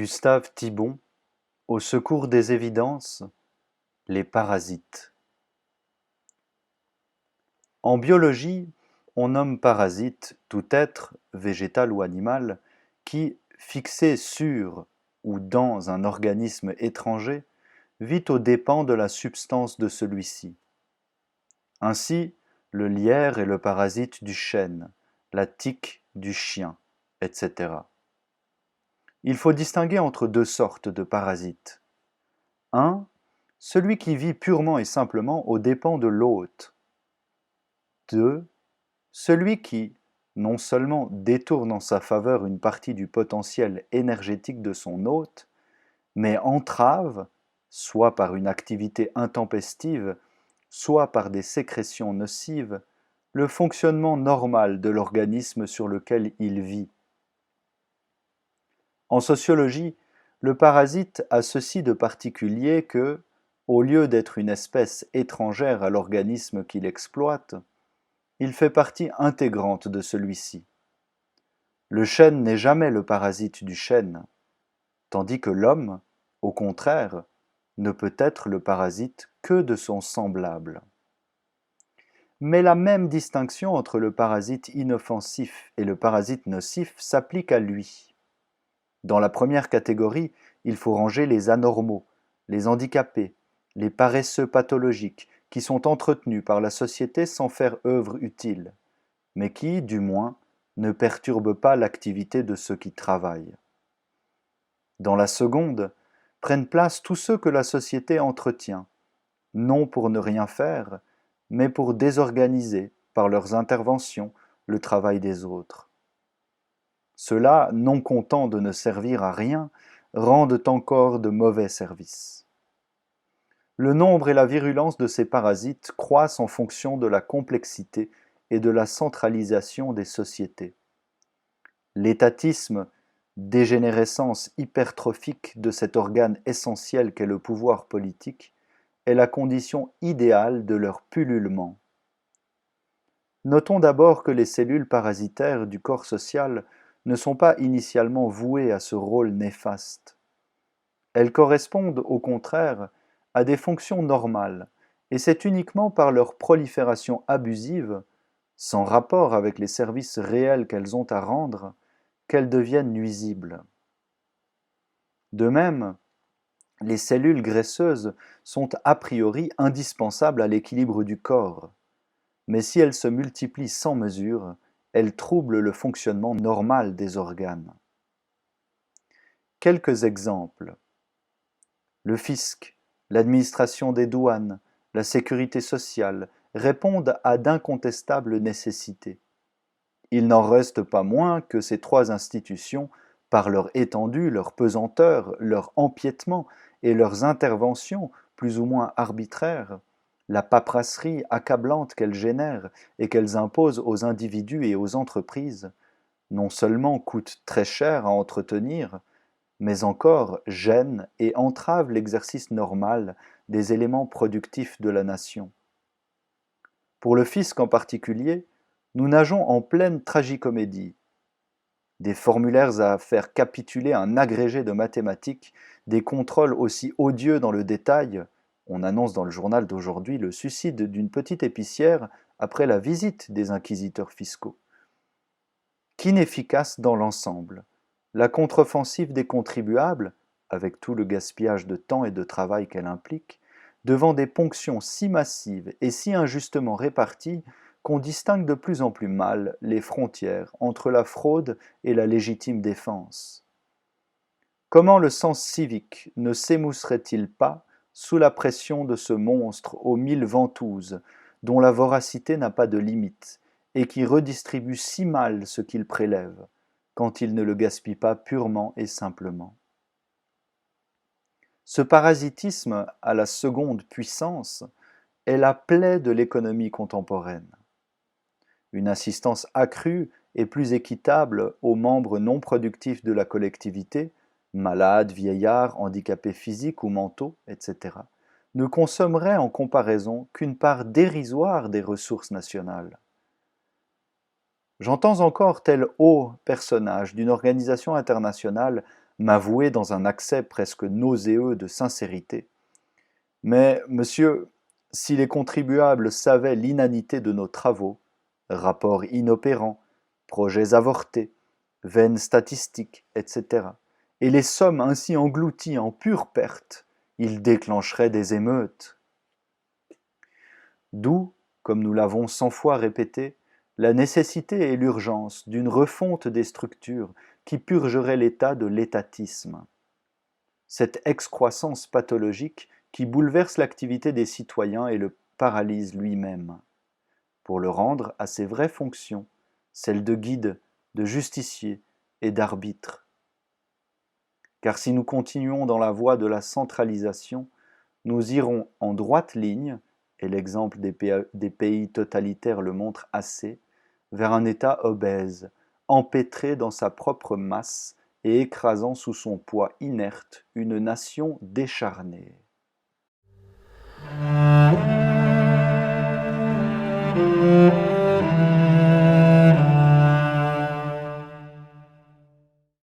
Gustave Thibon, Au secours des évidences, les parasites. En biologie, on nomme parasite tout être, végétal ou animal, qui, fixé sur ou dans un organisme étranger, vit aux dépens de la substance de celui-ci. Ainsi, le lierre est le parasite du chêne, la tique du chien, etc. Il faut distinguer entre deux sortes de parasites. 1. Celui qui vit purement et simplement aux dépens de l'hôte. 2. Celui qui, non seulement détourne en sa faveur une partie du potentiel énergétique de son hôte, mais entrave, soit par une activité intempestive, soit par des sécrétions nocives, le fonctionnement normal de l'organisme sur lequel il vit. En sociologie, le parasite a ceci de particulier que, au lieu d'être une espèce étrangère à l'organisme qu'il exploite, il fait partie intégrante de celui-ci. Le chêne n'est jamais le parasite du chêne, tandis que l'homme, au contraire, ne peut être le parasite que de son semblable. Mais la même distinction entre le parasite inoffensif et le parasite nocif s'applique à lui. Dans la première catégorie, il faut ranger les anormaux, les handicapés, les paresseux pathologiques, qui sont entretenus par la société sans faire œuvre utile, mais qui, du moins, ne perturbent pas l'activité de ceux qui travaillent. Dans la seconde, prennent place tous ceux que la société entretient, non pour ne rien faire, mais pour désorganiser, par leurs interventions, le travail des autres. Ceux-là, non contents de ne servir à rien, rendent encore de mauvais services. Le nombre et la virulence de ces parasites croissent en fonction de la complexité et de la centralisation des sociétés. L'étatisme, dégénérescence hypertrophique de cet organe essentiel qu'est le pouvoir politique, est la condition idéale de leur pullulement. Notons d'abord que les cellules parasitaires du corps social ne sont pas initialement vouées à ce rôle néfaste. Elles correspondent, au contraire, à des fonctions normales, et c'est uniquement par leur prolifération abusive, sans rapport avec les services réels qu'elles ont à rendre, qu'elles deviennent nuisibles. De même, les cellules graisseuses sont a priori indispensables à l'équilibre du corps, mais si elles se multiplient sans mesure, elles troublent le fonctionnement normal des organes. Quelques exemples. Le fisc, l'administration des douanes, la sécurité sociale répondent à d'incontestables nécessités. Il n'en reste pas moins que ces trois institutions, par leur étendue, leur pesanteur, leur empiètement et leurs interventions plus ou moins arbitraires, la paperasserie accablante qu'elles génèrent et qu'elles imposent aux individus et aux entreprises, non seulement coûtent très cher à entretenir, mais encore gênent et entravent l'exercice normal des éléments productifs de la nation. Pour le fisc en particulier, nous nageons en pleine tragicomédie. Des formulaires à faire capituler un agrégé de mathématiques, des contrôles aussi odieux dans le détail. On annonce dans le journal d'aujourd'hui le suicide d'une petite épicière après la visite des inquisiteurs fiscaux. Qu'inefficace dans l'ensemble. La contre-offensive des contribuables, avec tout le gaspillage de temps et de travail qu'elle implique, devant des ponctions si massives et si injustement réparties qu'on distingue de plus en plus mal les frontières entre la fraude et la légitime défense. Comment le sens civique ne s'émousserait-il pas sous la pression de ce monstre aux mille ventouses, dont la voracité n'a pas de limite, et qui redistribue si mal ce qu'il prélève, quand il ne le gaspille pas purement et simplement. Ce parasitisme à la seconde puissance est la plaie de l'économie contemporaine. Une assistance accrue et plus équitable aux membres non productifs de la collectivité, malades, vieillards, handicapés physiques ou mentaux, etc., ne consommerait en comparaison qu'une part dérisoire des ressources nationales. J'entends encore tel haut personnage d'une organisation internationale m'avouer dans un accès presque nauséeux de sincérité: Mais, monsieur, si les contribuables savaient l'inanité de nos travaux, rapports inopérants, projets avortés, vaines statistiques, etc., et les sommes ainsi englouties en pure perte, ils déclencheraient des émeutes. D'où, comme nous l'avons 100 fois répété, la nécessité et l'urgence d'une refonte des structures qui purgerait l'État de l'étatisme. Cette excroissance pathologique qui bouleverse l'activité des citoyens et le paralyse lui-même, pour le rendre à ses vraies fonctions, celles de guide, de justicier et d'arbitre. Car si nous continuons dans la voie de la centralisation, nous irons en droite ligne, et l'exemple des pays totalitaires le montre assez, vers un État obèse, empêtré dans sa propre masse et écrasant sous son poids inerte une nation décharnée.